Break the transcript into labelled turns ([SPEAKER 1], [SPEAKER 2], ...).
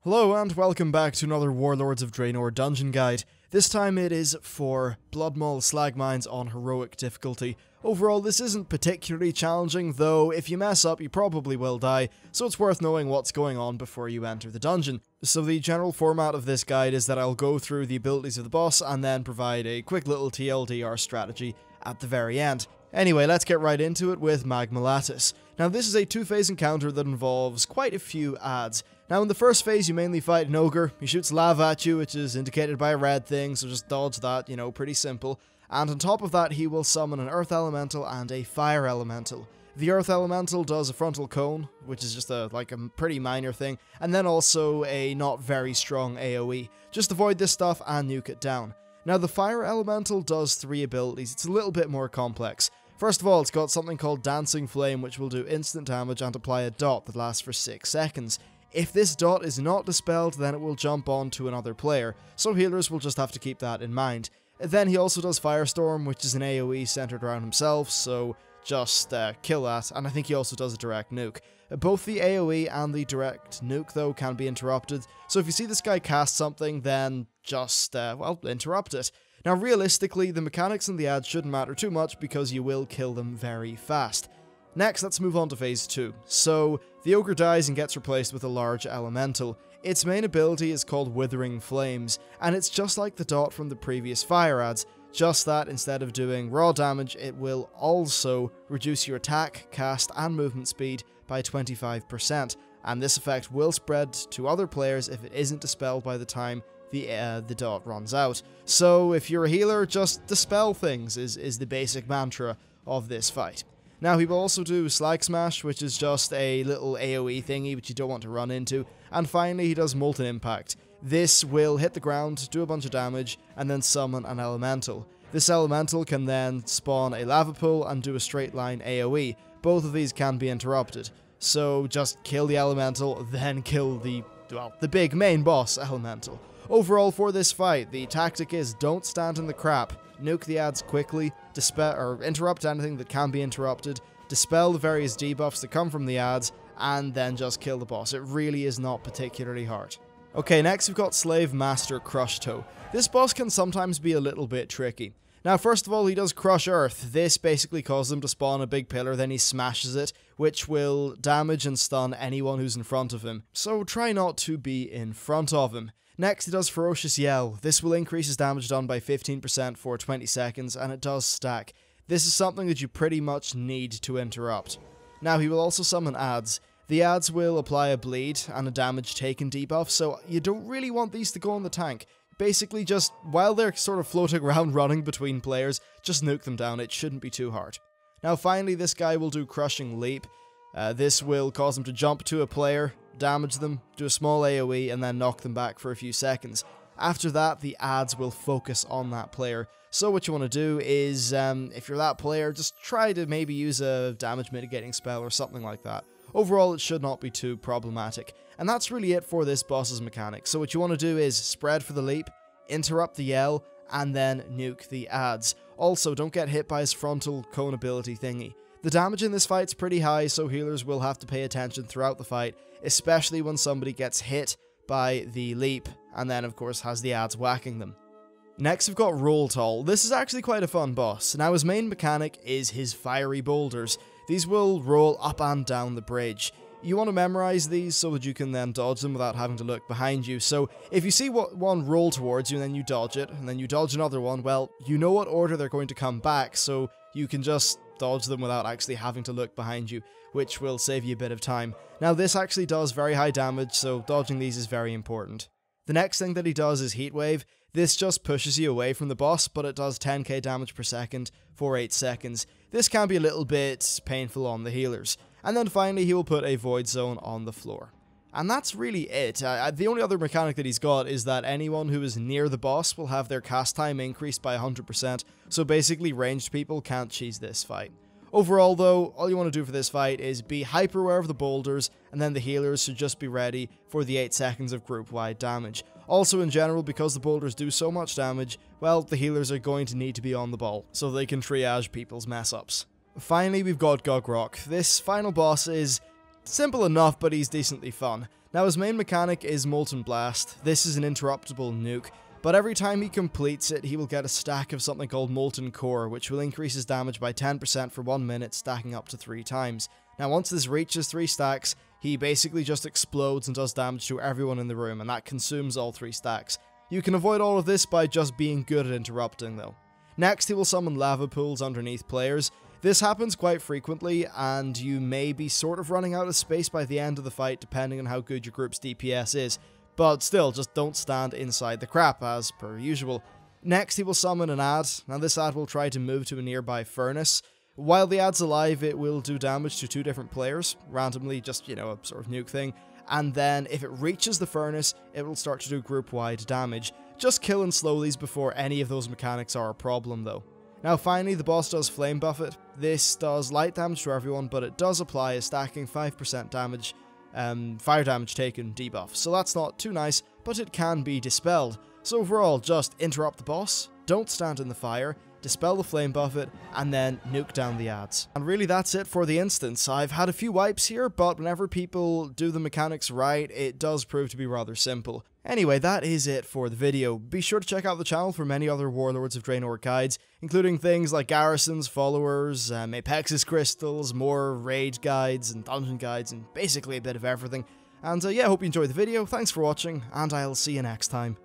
[SPEAKER 1] Hello and welcome back to another Warlords of Draenor dungeon guide. This time it is for Bloodmaul Slag Mines on heroic difficulty. Overall this isn't particularly challenging, though if you mess up you probably will die, so it's worth knowing what's going on before you enter the dungeon. So the general format of this guide is that I'll go through the abilities of the boss and then provide a quick little TLDR strategy at the very end. Anyway, let's get right into it with Magma Lattice. Now this is a two-phase encounter that involves quite a few adds. Now in the first phase you mainly fight an ogre. He shoots lava at you, which is indicated by a red thing, so just dodge that, you know, pretty simple. And on top of that he will summon an earth elemental and a fire elemental. The earth elemental does a frontal cone, which is just a pretty minor thing, and then also a not very strong AoE. Just avoid this stuff and nuke it down. Now the fire elemental does three abilities. It's a little bit more complex. First of all, it's got something called Dancing Flame, which will do instant damage and apply a dot that lasts for 6 seconds. If this dot is not dispelled, then it will jump on to another player, so healers will just have to keep that in mind. Then he also does Firestorm, which is an AoE centered around himself, so just kill that, and I think he also does a direct nuke. Both the AoE and the direct nuke, though, can be interrupted, so if you see this guy cast something, then just, interrupt it. Now realistically, the mechanics in the ads shouldn't matter too much because you will kill them very fast. Next, let's move on to phase 2. So, the ogre dies and gets replaced with a large elemental. Its main ability is called Withering Flames, and it's just like the dot from the previous fire ads, just that instead of doing raw damage, it will also reduce your attack, cast, and movement speed by 25%, and this effect will spread to other players if it isn't dispelled by the time the dot runs out. So if you're a healer, just dispel things is the basic mantra of this fight. Now he will also do Slag Smash, which is just a little AoE thingy which you don't want to run into, and finally he does Molten Impact. This will hit the ground, do a bunch of damage, and then summon an elemental. This elemental can then spawn a lava pool and do a straight line AoE. Both of these can be interrupted. So just kill the elemental, then kill the big main boss elemental. Overall for this fight, the tactic is don't stand in the crap, nuke the ads quickly, interrupt anything that can be interrupted, dispel the various debuffs that come from the ads, and then just kill the boss. It really is not particularly hard. Okay, next we've got Slave Master Crush Toe. This boss can sometimes be a little bit tricky. Now first of all, he does Crush Earth. This basically causes him to spawn a big pillar, then he smashes it, which will damage and stun anyone who's in front of him. So try not to be in front of him. Next, he does Ferocious Yell. This will increase his damage done by 15% for 20 seconds, and it does stack. This is something that you pretty much need to interrupt. Now, he will also summon ads. The ads will apply a bleed and a damage taken debuff, so you don't really want these to go on the tank. Basically, just while they're sort of floating around running between players, just nuke them down. It shouldn't be too hard. Now, finally, this guy will do Crushing Leap. This will cause him to jump to a player, damage them, do a small AoE, and then knock them back for a few seconds. After that, the ads will focus on that player. So what you want to do is, if you're that player, just try to maybe use a damage mitigating spell or something like that. Overall, it should not be too problematic. And that's really it for this boss's mechanic. So what you want to do is spread for the leap, interrupt the yell, and then nuke the ads. Also, don't get hit by his frontal cone ability thingy. The damage in this fight's pretty high, so healers will have to pay attention throughout the fight, especially when somebody gets hit by the leap, and then of course has the ads whacking them. Next we've got Ruletoll. This is actually quite a fun boss. Now his main mechanic is his fiery boulders. These will roll up and down the bridge. You want to memorize these so that you can then dodge them without having to look behind you. So if you see one roll towards you and then you dodge it, and then you dodge another one, well, you know what order they're going to come back, so you can just dodge them without actually having to look behind you, which will save you a bit of time. Now this actually does very high damage, so dodging these is very important. The next thing that he does is Heat Wave. This just pushes you away from the boss, but it does 10k damage per second for 8 seconds. This can be a little bit painful on the healers. And then finally he will put a Void Zone on the floor. And that's really it. The only other mechanic that he's got is that anyone who is near the boss will have their cast time increased by 100%, so basically ranged people can't cheese this fight. Overall though, all you want to do for this fight is be hyper aware of the boulders, and then the healers should just be ready for the 8 seconds of group-wide damage. Also in general, because the boulders do so much damage, well, the healers are going to need to be on the ball, so they can triage people's mess-ups. Finally, we've got Gug'rokk. This final boss is simple enough, but he's decently fun. Now his main mechanic is Molten Blast. This is an interruptible nuke, but every time he completes it, he will get a stack of something called Molten Core, which will increase his damage by 10% for 1 minute, stacking up to 3 times. Now once this reaches 3 stacks, he basically just explodes and does damage to everyone in the room, and that consumes all 3 stacks. You can avoid all of this by just being good at interrupting though. Next, he will summon lava pools underneath players. This happens quite frequently, and you may be sort of running out of space by the end of the fight depending on how good your group's DPS is, but still, just don't stand inside the crap, as per usual. Next, he will summon an ad. Now this ad will try to move to a nearby furnace. While the ad's alive, it will do damage to 2 different players, randomly, just, you know, a sort of nuke thing, and then if it reaches the furnace, it will start to do group-wide damage. Just kill and slow these before any of those mechanics are a problem though. Now finally, the boss does Flame Buffet. This does light damage to everyone, but it does apply a stacking 5% damage, fire damage taken debuff. So that's not too nice, but it can be dispelled. So overall, just interrupt the boss, don't stand in the fire, dispel the Flame Buffet, and then nuke down the ads. And really that's it for the instance. I've had a few wipes here, but whenever people do the mechanics right, it does prove to be rather simple. Anyway, that is it for the video. Be sure to check out the channel for many other Warlords of Draenor guides, including things like garrisons, followers, Apexis crystals, more raid guides and dungeon guides, and basically a bit of everything. And yeah, hope you enjoyed the video, thanks for watching, and I'll see you next time.